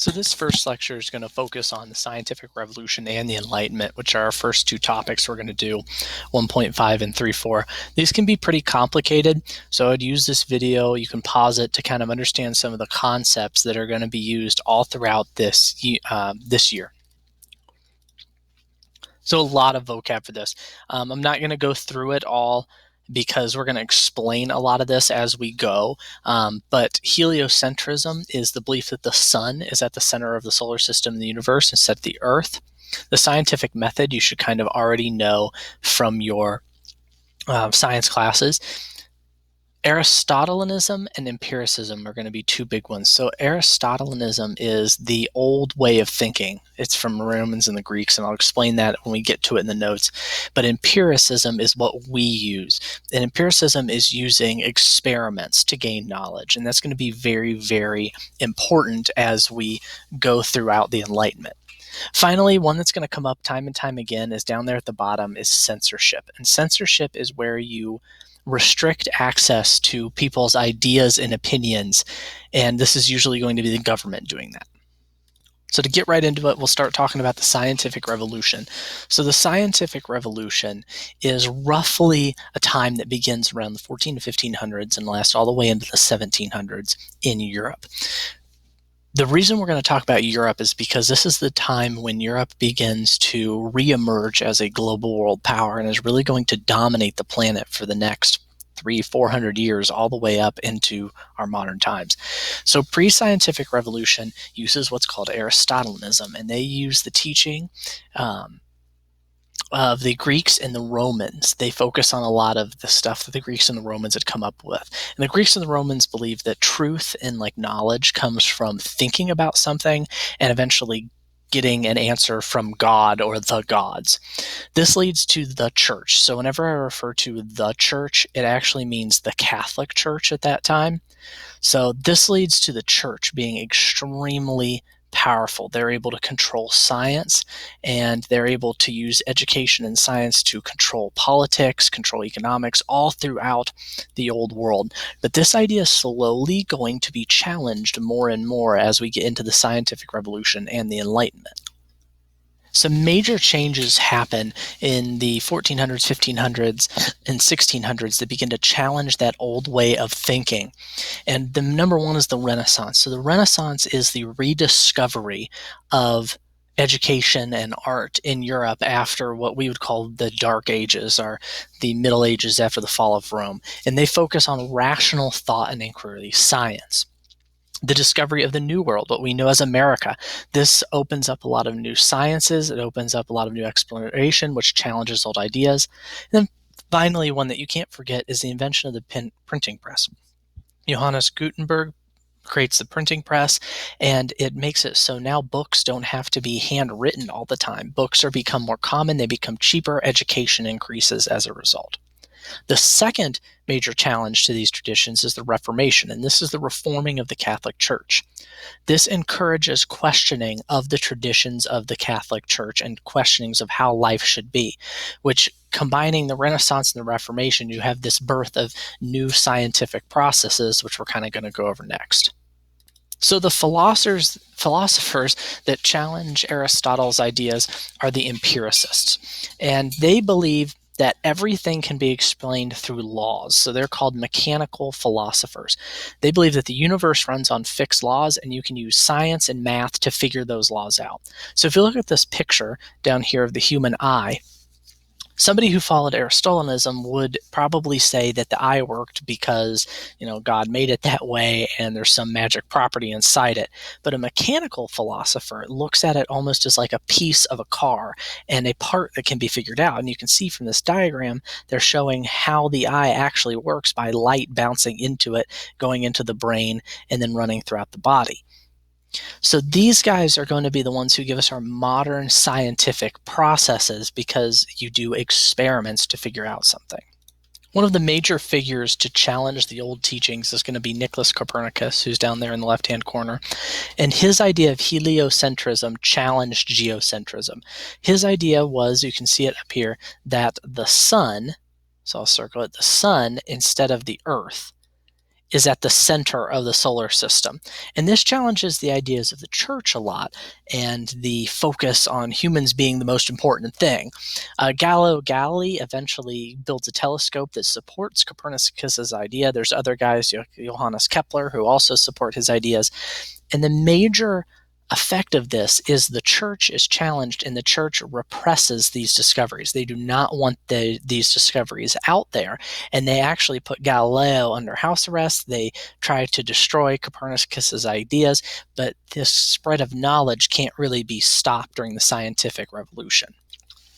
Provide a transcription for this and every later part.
So this first lecture is going to focus on the scientific revolution and the Enlightenment, which are our first two topics we're going to do, 1.5 and 3.4. These can be pretty complicated, so I'd use this video. You can pause it to kind of understand some of the concepts that are going to be used all throughout this year. So a lot of vocab for this. I'm not going to go through it all because we're going to explain a lot of this as we go. But heliocentrism is the belief that the sun is at the center of the solar system and the universe instead of the earth. The scientific method you should kind of already know from your science classes. Aristotelianism and empiricism are going to be two big ones. So Aristotelianism is the old way of thinking. It's from Romans and the Greeks, and I'll explain that when we get to it in the notes. But empiricism is what we use. And empiricism is using experiments to gain knowledge. And that's going to be very, very important as we go throughout the Enlightenment. Finally, one that's going to come up time and time again is down there at the bottom is censorship. And censorship is where you restrict access to people's ideas and opinions, and this is usually going to be the government doing that. So to get right into it, we'll start talking about the scientific revolution. So the scientific revolution is roughly a time that begins around the 14 to 1500s and lasts all the way into the 1700s in Europe. The reason we're going to talk about Europe is because this is the time when Europe begins to reemerge as a global world power and is really going to dominate the planet for the next 300-400 years, all the way up into our modern times. So pre-scientific revolution uses what's called Aristotelianism, and they use the teaching of the Greeks and the Romans. They focus on a lot of the stuff that the Greeks and the Romans had come up with. And the Greeks and the Romans believed that truth and knowledge comes from thinking about something and eventually getting an answer from God or the gods. This leads to the church. So whenever I refer to the church, it actually means the Catholic Church at that time. So this leads to the church being extremely powerful. They're able to control science, and they're able to use education and science to control politics, control economics, all throughout the old world. But this idea is slowly going to be challenged more and more as we get into the scientific revolution and the Enlightenment. Some major changes happen in the 1400s, 1500s, and 1600s that begin to challenge that old way of thinking. And the number one is the Renaissance. So the Renaissance is the rediscovery of education and art in Europe after what we would call the Dark Ages, or the Middle Ages after the fall of Rome. And they focus on rational thought and inquiry, science. The discovery of the New World, what we know as America. This opens up a lot of new sciences. It opens up a lot of new exploration, which challenges old ideas. And then finally, one that you can't forget is the invention of the printing press. Johannes Gutenberg creates the printing press, and it makes it so now books don't have to be handwritten all the time. Books are become more common. They become cheaper. Education increases as a result. The second major challenge to these traditions is the Reformation, and this is the reforming of the Catholic Church. This encourages questioning of the traditions of the Catholic Church and questionings of how life should be, which, combining the Renaissance and the Reformation, you have this birth of new scientific processes, which we're kind of going to go over next. So the philosophers that challenge Aristotle's ideas are the empiricists, and they believe that everything can be explained through laws. So they're called mechanical philosophers. They believe that the universe runs on fixed laws, and you can use science and math to figure those laws out. So if you look at this picture down here of the human eye, somebody who followed Aristotelianism would probably say that the eye worked because, God made it that way and there's some magic property inside it. But a mechanical philosopher looks at it almost as like a piece of a car and a part that can be figured out. And you can see from this diagram, they're showing how the eye actually works by light bouncing into it, going into the brain, and then running throughout the body. So these guys are going to be the ones who give us our modern scientific processes because you do experiments to figure out something. One of the major figures to challenge the old teachings is going to be Nicholas Copernicus, who's down there in the left-hand corner. And his idea of heliocentrism challenged geocentrism. His idea was, you can see it up here, that the sun, so I'll circle it, the sun instead of the earth is at the center of the solar system. And this challenges the ideas of the church a lot and the focus on humans being the most important thing. Galileo Galilei eventually builds a telescope that supports Copernicus's idea. There's other guys, Johannes Kepler, who also support his ideas. And the major effect of this is the church is challenged and the church represses these discoveries. They do not want these discoveries out there, and they actually put Galileo under house arrest. They try to destroy Copernicus's ideas, but this spread of knowledge can't really be stopped during the scientific revolution.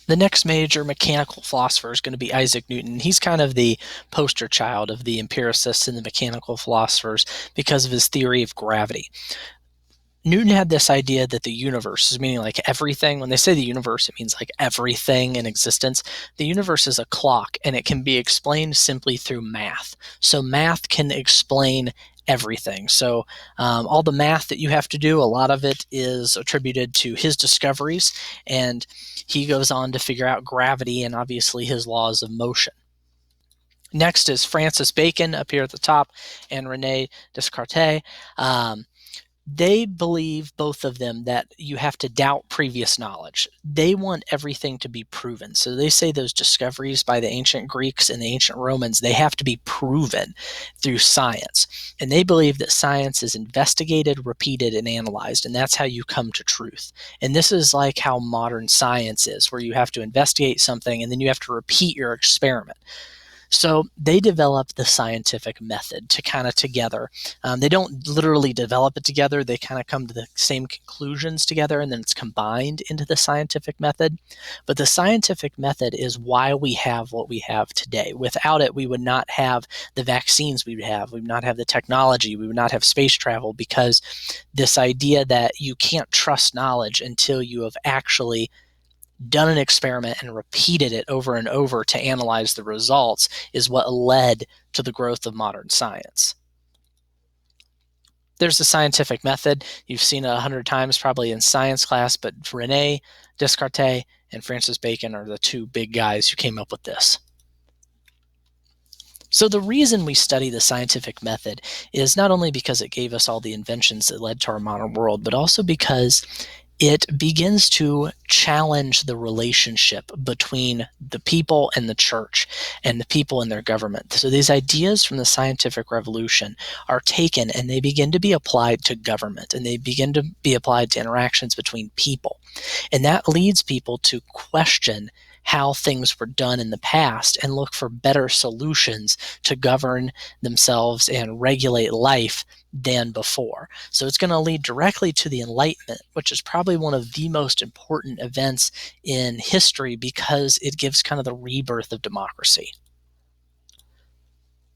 The next major mechanical philosopher is going to be Isaac Newton. He's kind of the poster child of the empiricists and the mechanical philosophers because of his theory of gravity. Newton had this idea that the universe, meaning like everything, when they say the universe, it means like everything in existence. The universe is a clock, and it can be explained simply through math. So math can explain everything. So all the math that you have to do, a lot of it is attributed to his discoveries, and he goes on to figure out gravity and obviously his laws of motion. Next is Francis Bacon up here at the top, and René Descartes. They believe, both of them, that you have to doubt previous knowledge. They want everything to be proven. So they say those discoveries by the ancient Greeks and the ancient Romans, they have to be proven through science. And they believe that science is investigated, repeated, and analyzed, and that's how you come to truth. And this is like how modern science is, where you have to investigate something and then you have to repeat your experiment. So they developed the scientific method to kind of together. They don't literally develop it together. They kind of come to the same conclusions together, and then it's combined into the scientific method. But the scientific method is why we have what we have today. Without it, we would not have the vaccines we would have. We would not have the technology. We would not have space travel, because this idea that you can't trust knowledge until you have actually done an experiment and repeated it over and over to analyze the results is what led to the growth of modern science. There's the scientific method. You've seen it 100 times probably in science class, but René Descartes and Francis Bacon are the two big guys who came up with this. So the reason we study the scientific method is not only because it gave us all the inventions that led to our modern world, but also because it begins to challenge the relationship between the people and the church and the people and their government. So these ideas from the scientific revolution are taken and they begin to be applied to government, and they begin to be applied to interactions between people. And that leads people to question how things were done in the past and look for better solutions to govern themselves and regulate life than before. So it's going to lead directly to the Enlightenment, which is probably one of the most important events in history because it gives kind of the rebirth of democracy.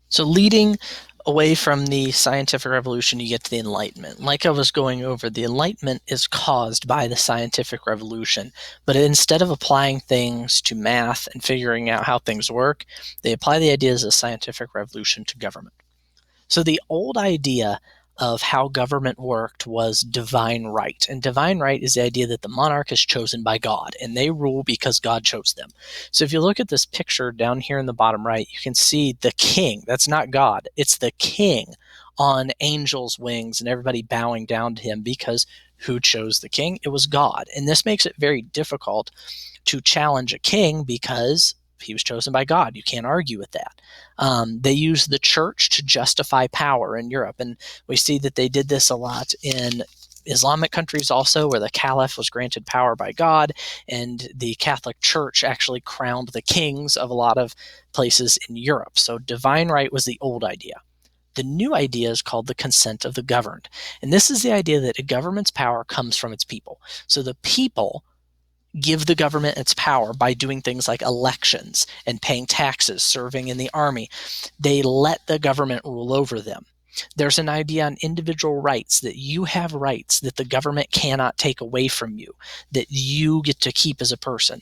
So leading away from the scientific revolution, you get to the Enlightenment. Like I was going over, the Enlightenment is caused by the scientific revolution, but instead of applying things to math and figuring out how things work, they apply the ideas of the scientific revolution to government. So the old idea of how government worked was divine right. And divine right is the idea that the monarch is chosen by God, and they rule because God chose them. So if you look at this picture down here in the bottom right, you can see the king. That's not God. It's the king on angel's wings and everybody bowing down to him, because who chose the king? It was God. And this makes it very difficult to challenge a king because he was chosen by God. You can't argue with that. They used the church to justify power in Europe, and we see that they did this a lot in Islamic countries also, where the caliph was granted power by God, and the Catholic Church actually crowned the kings of a lot of places in Europe. So divine right was the old idea. The new idea is called the consent of the governed, and this is the idea that a government's power comes from its people. So the people give the government its power by doing things like elections and paying taxes, serving in the army. They let the government rule over them. There's an idea on individual rights, that you have rights that the government cannot take away from you, that you get to keep as a person.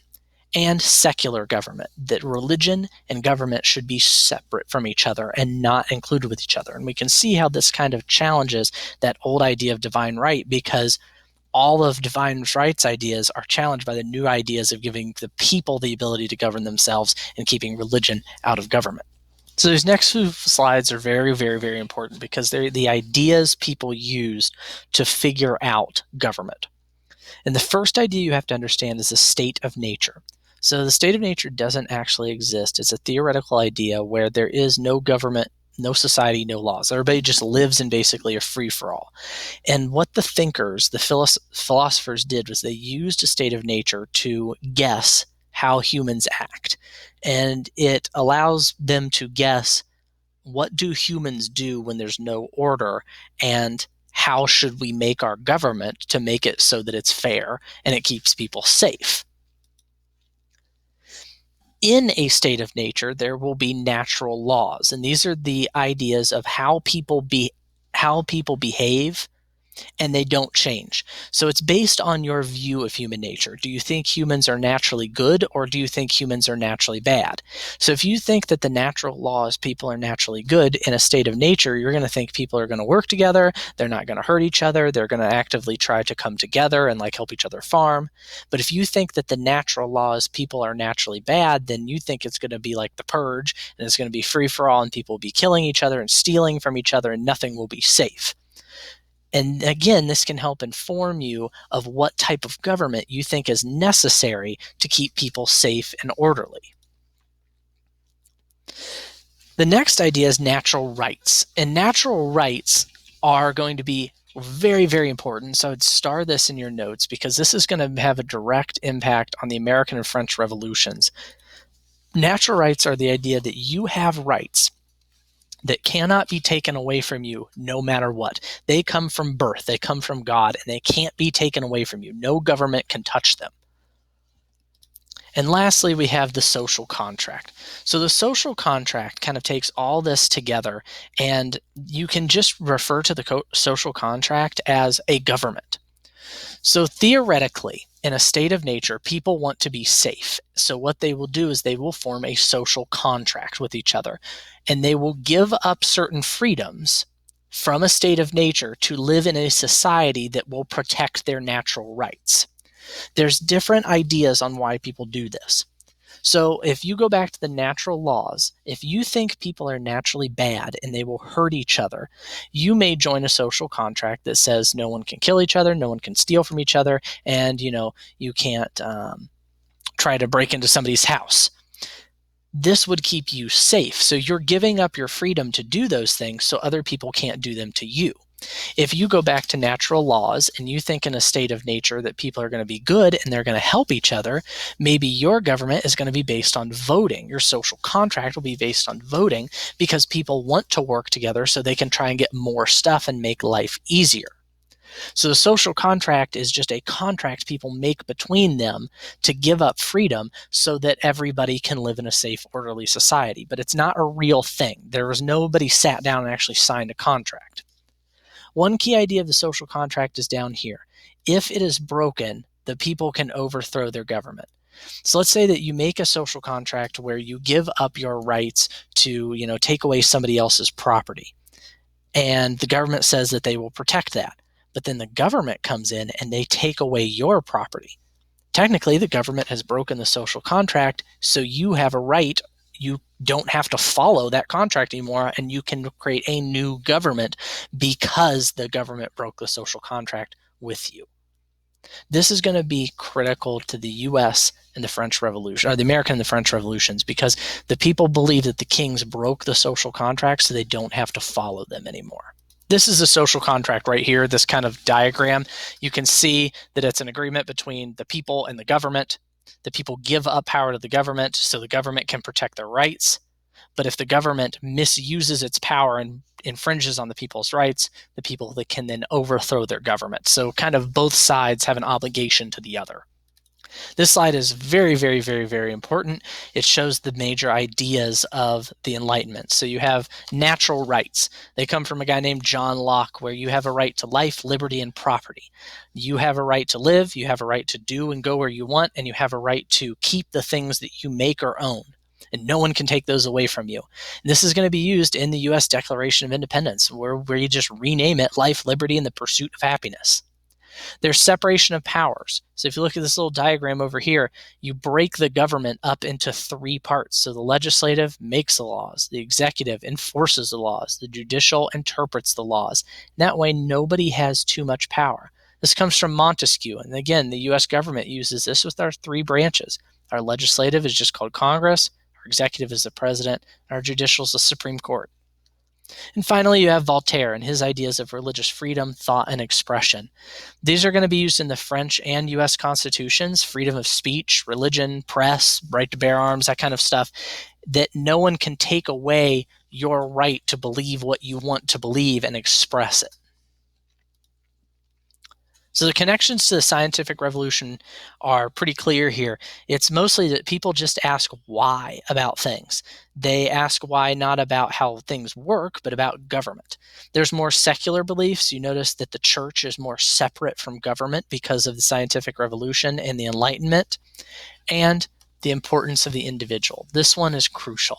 And secular government, that religion and government should be separate from each other and not included with each other. And we can see how this kind of challenges that old idea of divine right, because all of divine rights ideas are challenged by the new ideas of giving the people the ability to govern themselves and keeping religion out of government. So these next few slides are very, very, very important because they're the ideas people used to figure out government. And the first idea you have to understand is the state of nature. So the state of nature doesn't actually exist. It's a theoretical idea where there is no government, no society, no laws. Everybody just lives in basically a free-for-all. And what the thinkers, the philosophers did was they used a state of nature to guess how humans act. And it allows them to guess, what do humans do when there's no order, and how should we make our government to make it so that it's fair and it keeps people safe. In a state of nature, there will be natural laws, and these are the ideas of how people behave, and they don't change. So it's based on your view of human nature. Do you think humans are naturally good, or do you think humans are naturally bad? So if you think that the natural law is people are naturally good in a state of nature, you're going to think people are going to work together, they're not going to hurt each other, they're going to actively try to come together and like help each other farm. But if you think that the natural law is people are naturally bad, then you think it's going to be like the purge, and it's going to be free for all, and people will be killing each other and stealing from each other, and nothing will be safe. And again, this can help inform you of what type of government you think is necessary to keep people safe and orderly. The next idea is natural rights. And natural rights are going to be very, very important. So I'd star this in your notes because this is going to have a direct impact on the American and French revolutions. Natural rights are the idea that you have rights that cannot be taken away from you no matter what. They come from birth, they come from God, and they can't be taken away from you. No government can touch them. And lastly, we have the social contract. So the social contract kind of takes all this together, and you can just refer to the social contract as a government. So theoretically, in a state of nature, people want to be safe. So what they will do is they will form a social contract with each other, and they will give up certain freedoms from a state of nature to live in a society that will protect their natural rights. There's different ideas on why people do this. So if you go back to the natural laws, if you think people are naturally bad and they will hurt each other, you may join a social contract that says no one can kill each other, no one can steal from each other, and you can't try to break into somebody's house. This would keep you safe. So you're giving up your freedom to do those things so other people can't do them to you. If you go back to natural laws and you think in a state of nature that people are going to be good and they're going to help each other, maybe your government is going to be based on voting. Your social contract will be based on voting because people want to work together so they can try and get more stuff and make life easier. So the social contract is just a contract people make between them to give up freedom so that everybody can live in a safe, orderly society. But it's not a real thing. There was nobody sat down and actually signed a contract. One key idea of the social contract is down here. If it is broken, the people can overthrow their government. So let's say that you make a social contract where you give up your rights to, take away somebody else's property. And the government says that they will protect that. But then the government comes in and they take away your property. Technically, the government has broken the social contract, so you have a right. You don't have to follow that contract anymore, and you can create a new government because the government broke the social contract with you. This is going to be critical to the U.S. and the French Revolution, or the American and the French Revolutions, because the people believe that the kings broke the social contract so they don't have to follow them anymore. This is a social contract right here, this kind of diagram. You can see that it's an agreement between the people and the government. The people give up power to the government so the government can protect their rights. But if the government misuses its power and infringes on the people's rights, the people that can then overthrow their government. So kind of both sides have an obligation to the other. This slide is very, very, very, very important. It shows the major ideas of the Enlightenment. So you have natural rights. They come from a guy named John Locke, where you have a right to life, liberty, and property. You have a right to live, you have a right to do and go where you want, and you have a right to keep the things that you make or own. And no one can take those away from you. And this is going to be used in the U.S. Declaration of Independence, where you just rename it Life, Liberty, and the Pursuit of Happiness. There's separation of powers. So if you look at this little diagram over here, you break the government up into three parts. So the legislative makes the laws, the executive enforces the laws, the judicial interprets the laws. That way, nobody has too much power. This comes from Montesquieu. And again, the U.S. government uses this with our three branches. Our legislative is just called Congress, our executive is the president, and our judicial is the Supreme Court. And finally, you have Voltaire and his ideas of religious freedom, thought, and expression. These are going to be used in the French and U.S. constitutions: freedom of speech, religion, press, right to bear arms, that kind of stuff, that no one can take away your right to believe what you want to believe and express it. So the connections to the scientific revolution are pretty clear here. It's mostly that people just ask why about things. They ask why not about how things work, but about government. There's more secular beliefs. You notice that the church is more separate from government because of the scientific revolution and the Enlightenment, and the importance of the individual. This one is crucial.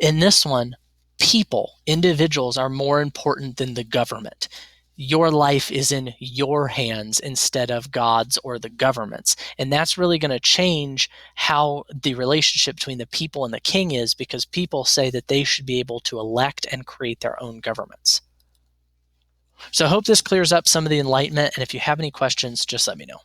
In this one, individuals are more important than the government. Your life is in your hands instead of God's or the government's. And that's really going to change how the relationship between the people and the king is, because people say that they should be able to elect and create their own governments. So I hope this clears up some of the Enlightenment. And if you have any questions, just let me know.